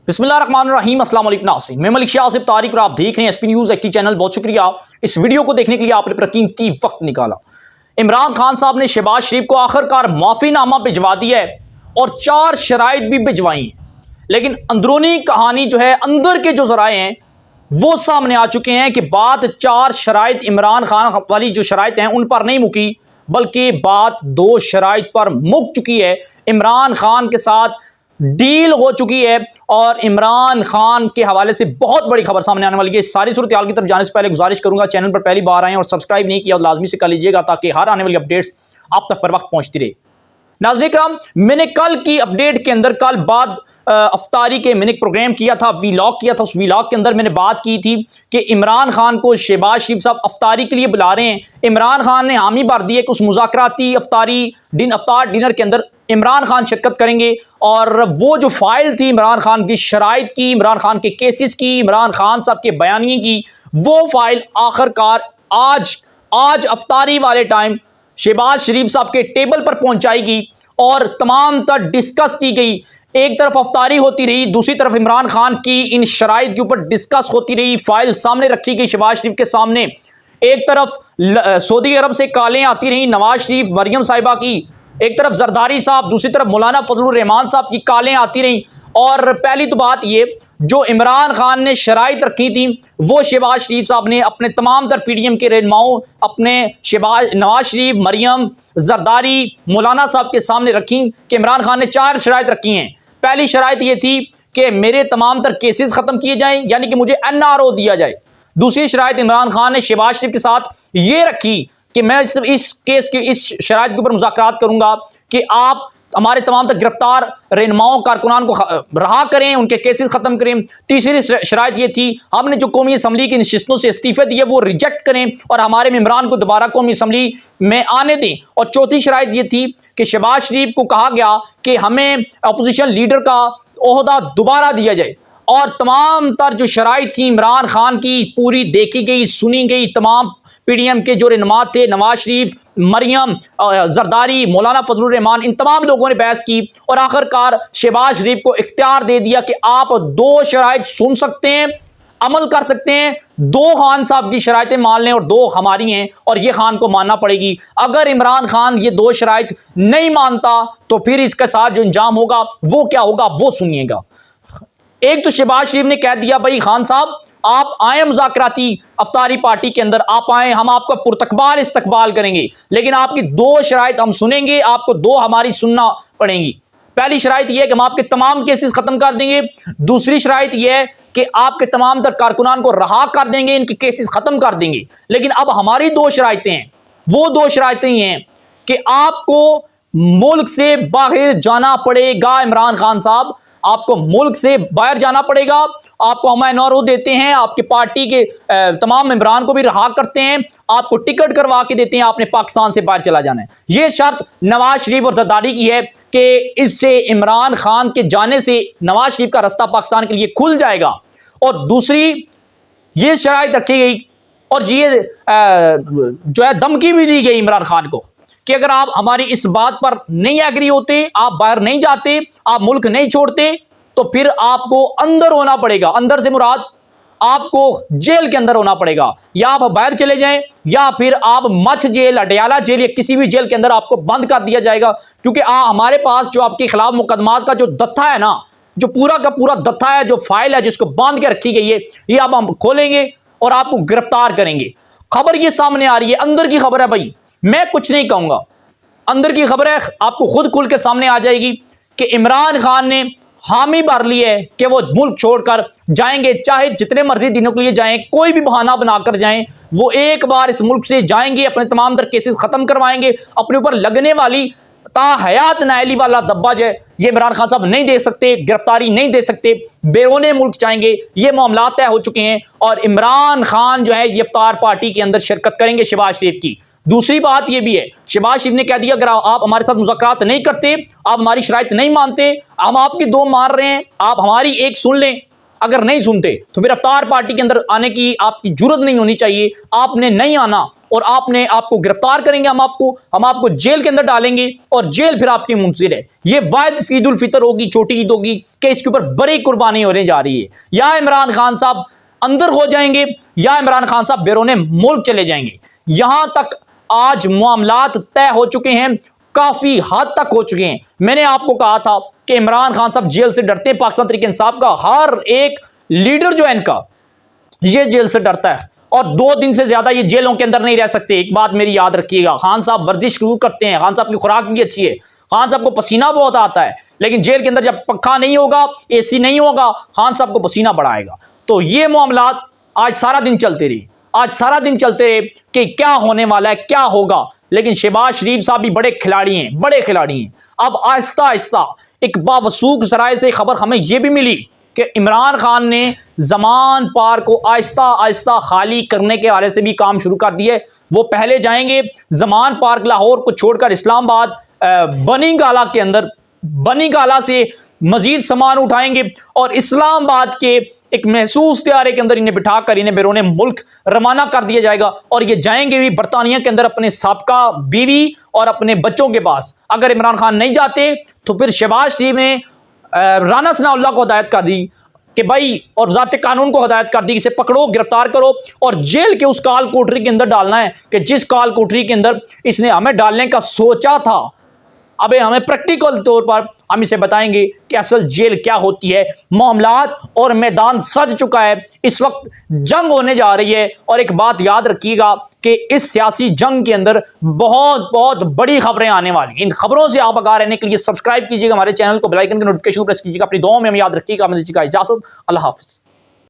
बिस्मिल्लाहिर्रहमानिर्रहीम अस्सलाम वालेकुम नाज़रीन, मैं मलिक शाह आसिफ तारिक और आप देख रहे हैं एसपी न्यूज़ एक्टी चैनल। बहुत शुक्रिया इस वीडियो को देखने के लिए, आपने अपना कीमती वक्त निकाला। इमरान खान साहब ने शहबाज शरीफ को आखिरकार माफ़ीनामा भिजवा दिया है और 4 शराइत भी भिजवाई हैं, लेकिन अंदरूनी कहानी जो है, अंदर के जो ज़राए हैं वो सामने आ चुके हैं कि बात 4 शराइत इमरान खान वाली जो शराइत हैं उन पर नहीं मुकी, बल्कि बात 2 शराइत पर मुक चुकी है। इमरान खान के साथ डील हो चुकी है और इमरान खान के हवाले से बहुत बड़ी खबर सामने आने वाली है। सारी सूरत हाल की तरफ जाने से पहले गुजारिश करूंगा, चैनल पर पहली बार आए और सब्सक्राइब नहीं किया तो लाजमी से कर लीजिएगा, ताकि हर आने वाली अपडेट्स आप तक पर वक्त पहुंचती रहे। नाज़रीन किराम, मैंने कल की अपडेट के अंदर, कल बाद अफ्तारी के मैंने एक प्रोग्राम किया था, वीलॉग किया था। उस वीलॉग के अंदर मैंने बात की थी कि इमरान खान को शहबाज शरीफ साहब अफ्तारी के लिए बुला रहे हैं। इमरान खान ने हामी भर दी है कि उस मुज़ाकराती अफ्तार डिनर के अंदर इमरान खान शिरकत करेंगे और वो जो फाइल थी इमरान खान की शराइत की, इमरान खान के केसेस की, इमरान खान साहब के बयानिए की, वो फाइल आखिरकार आज अफ्तारी वाले टाइम शहबाज शरीफ साहब के टेबल पर पहुंचाएगी और तमाम तर डिस्कस की गई। एक तरफ अफ्तारी होती रही, दूसरी तरफ इमरान खान की इन शराइत के ऊपर डिस्कस होती रही, फाइल सामने रखी गई शहबाज शरीफ के सामने। एक तरफ सऊदी अरब से कॉलें आती रही नवाज शरीफ, मरियम साहिबा की, एक तरफ जरदारी साहब, दूसरी तरफ मौलाना फजलुर रहमान साहब की कॉलें आती रहीं। और पहली तो बात ये, जो इमरान खान ने शराइत रखी थी वो शहबाज शरीफ साहब ने अपने तमाम तर पीडीएम के रहनुमाओं, अपने नवाज शरीफ, मरियम, जरदारी, मौलाना साहब के सामने रखी कि इमरान खान ने 4 शराइत रखी हैं। पहली शराइत ये थी कि मेरे तमाम तर केसेस खत्म किए जाएं, यानी कि मुझे एनआरओ दिया जाए। दूसरी शराइत इमरान खान ने शहबाज शरीफ के साथ ये रखी कि मैं इस केस के इस शराइत के ऊपर मुज़ाकरात करूंगा कि आप हमारे तमाम तक गिरफ्तार रहनुमाओं, कारकुनान को रहा करें, उनके केसेस खत्म करें। तीसरी शराइत ये थी, हमने जो कौमी असम्बली की नशिस्तों से इस्तीफे दिए वो रिजेक्ट करें और हमारे मेम्बरान को दोबारा कौमी असम्बली में आने दें। और चौथी शराइत ये थी कि शहबाज शरीफ को कहा गया कि हमें अपोजिशन लीडर का ओहदा दोबारा दिया जाए। और तमाम तर जो शराइत थी इमरान खान की पूरी देखी गई, सुनी गई। तमाम पीडीएम के जो रहनुमा थे, नवाज शरीफ, मरियम, जरदारी, मौलाना फजलुर रहमान, इन तमाम लोगों ने बहस की और आखिरकार शहबाज शरीफ को इख्तियार दे दिया कि आप 2 शराइत सुन सकते हैं, अमल कर सकते हैं। 2 खान साहब की शराइतें मान लें और 2 हमारी हैं और ये खान को मानना पड़ेगी। अगर इमरान खान ये 2 शराइत नहीं मानता तो फिर इसके साथ जो इंजाम होगा वो क्या होगा, वो सुनिएगा। एक तो शहबाज शरीफ ने कह दिया, भाई खान साहब आप आए मुज़ाकराती अफ्तारी पार्टी के अंदर, आप आए, हम आपका पुरतकबाल इस्तकबाल करेंगे, लेकिन आपकी 2 शराइत हम सुनेंगे, आपको 2 हमारी सुनना पड़ेंगी। पहली शराइत यह है कि हम आपके तमाम केसेस खत्म कर देंगे। दूसरी शराइत यह है कि आपके तमाम तर कारकुनान को रहा कर देंगे, इनके केसेस खत्म कर देंगे। लेकिन अब हमारी 2 शराइतें हैं, वो 2 शराइतें ये हैं कि आपको मुल्क से बाहर जाना पड़ेगा। इमरान खान साहब, आपको मुल्क से बाहर जाना पड़ेगा। आपको हम एनआरओ देते हैं, आपके पार्टी के तमाम मेंबरान को भी रहा करते हैं, आपको टिकट करवा के देते हैं, आपने पाकिस्तान से बाहर चला जाना है। यह शर्त नवाज शरीफ और जरदारी की है कि इससे इमरान खान के जाने से नवाज शरीफ का रास्ता पाकिस्तान के लिए खुल जाएगा। और दूसरी ये शराइत रखी गई और ये जो है धमकी भी दी गई इमरान खान को कि अगर आप हमारी इस बात पर नहीं एग्री होते, आप बाहर नहीं जाते, आप मुल्क नहीं छोड़ते, तो फिर आपको अंदर होना पड़ेगा। अंदर से मुराद आपको जेल के अंदर होना पड़ेगा, या आप बाहर चले जाएं या फिर आप मछ जेल, अडयाला जेल या किसी भी जेल के अंदर आपको बंद कर दिया जाएगा। क्योंकि हमारे पास जो आपके खिलाफ मुकदमात का जो दत्था है ना, जो पूरा का पूरा दत्था है, जो फाइल है जिसको बांध के रखी गई है, ये अब हम खोलेंगे और आपको गिरफ्तार करेंगे। खबर ये सामने आ रही है, अंदर की खबर है भाई, मैं कुछ नहीं कहूंगा, अंदर की खबर है, आपको खुद खुल के सामने आ जाएगी कि इमरान खान ने हामी भर ली है कि वो मुल्क छोड़कर जाएंगे, चाहे जितने मर्जी दिनों के लिए जाएं, कोई भी बहाना बनाकर जाएं, वो एक बार इस मुल्क से जाएंगे, अपने तमाम तर केसेस खत्म करवाएंगे। अपने ऊपर लगने वाली ताहयात नाअहली वाला दब्बा जो है ये इमरान खान साहब नहीं दे सकते, गिरफ्तारी नहीं दे सकते, बैरूने मुल्क जाएंगे। ये मामला तय हो चुके हैं और इमरान खान जो है ये इफ्तार पार्टी के अंदर शिरकत करेंगे शहबाज शरीफ की। दूसरी बात यह भी है, शहबाज शरीफ ने कह दिया अगर आप हमारे साथ मुज़ाकरात नहीं करते, आप हमारी शराइत नहीं मानते, हम आपकी 2 मान रहे हैं, आप हमारी 1 सुन लें। अगर नहीं सुनते तो फिर अफ्तार पार्टी के अंदर आने की आपकी जुर्रत नहीं होनी चाहिए। आपने नहीं आना और आपने आपको गिरफ्तार करेंगे, हम आपको जेल के अंदर डालेंगे और जेल फिर आपकी मुंतजिर है। ये वाहिद ईद उल फितर होगी, छोटी ईद होगी कि इसके ऊपर बड़ी कुर्बानी होने जा रही है। या इमरान खान साहब अंदर हो जाएंगे या इमरान खान साहब बैरूने मुल्क चले जाएंगे। यहां तक आज मामलात तय हो चुके हैं, काफी हद तक हो चुके हैं। मैंने आपको कहा था कि इमरान खान साहब जेल से डरते हैं। पाकिस्तान तहरीक इंसाफ का हर एक लीडर जो है इनका, ये जेल से डरता है और 2 दिन से ज्यादा ये जेलों के अंदर नहीं रह सकते। एक बात मेरी याद रखिएगा, खान साहब वर्जिश शुरू करते हैं, खान साहब की खुराक भी अच्छी है, खान साहब को पसीना बहुत आता है, लेकिन जेल के अंदर जब पंखा नहीं होगा, एसी नहीं होगा, खान साहब को पसीना बढ़ाएगा। तो ये मामलात आज सारा दिन चलते रहे, आज सारा दिन चलते रहे कि क्या होने वाला है, क्या होगा। लेकिन शहबाज शरीफ साहब भी बड़े खिलाड़ी हैं, बड़े खिलाड़ी हैं। अब आहिस्ता आहिस्ता एक बावसूख जराए से खबर हमें यह भी मिली कि इमरान खान ने जमान पार्क को आहिस्ता आहिस्ता खाली करने के हवाले से भी काम शुरू कर दिए। वो पहले जाएंगे जमान पार्क लाहौर को छोड़कर इस्लामाबाद बनी गाला के अंदर, बनी गाला से मजीद सामान उठाएंगे और इस्लामाबाद के एक महसूस त्यारे के अंदर इन्हें बिठाकर इन्हें बैरूने मुल्क रवाना कर दिया जाएगा। और ये जाएंगे भी बरतानिया के अंदर अपने साबका बीवी और अपने बच्चों के पास। अगर इमरान खान नहीं जाते तो फिर शहबाज शरीफ ने राना सनाउल्लाह को हदायत कर दी कि भाई, और वज़ारत कानून को हदायत कर दी कि इसे पकड़ो, गिरफ्तार करो और जेल के उस काल कोठरी के अंदर डालना है कि जिस काल कोठरी के अंदर इसने हमें डालने का सोचा था। अबे हमें प्रैक्टिकल तौर पर हम इसे बताएंगे कि असल जेल क्या होती है। मामलात और मैदान सज चुका है, इस वक्त जंग होने जा रही है। और एक बात याद रखिएगा कि इस सियासी जंग के अंदर बहुत बहुत बड़ी खबरें आने वाली हैं। इन खबरों से आप आगाह रहने के लिए सब्सक्राइब कीजिएगा हमारे चैनल को, बेल आइकन के नोटिफिकेशन को प्रेस कीजिएगा। अपनी दुआओं में हम याद रखिएगा। हमें दीजिएगा इजाजत। अल्लाह हाफिज।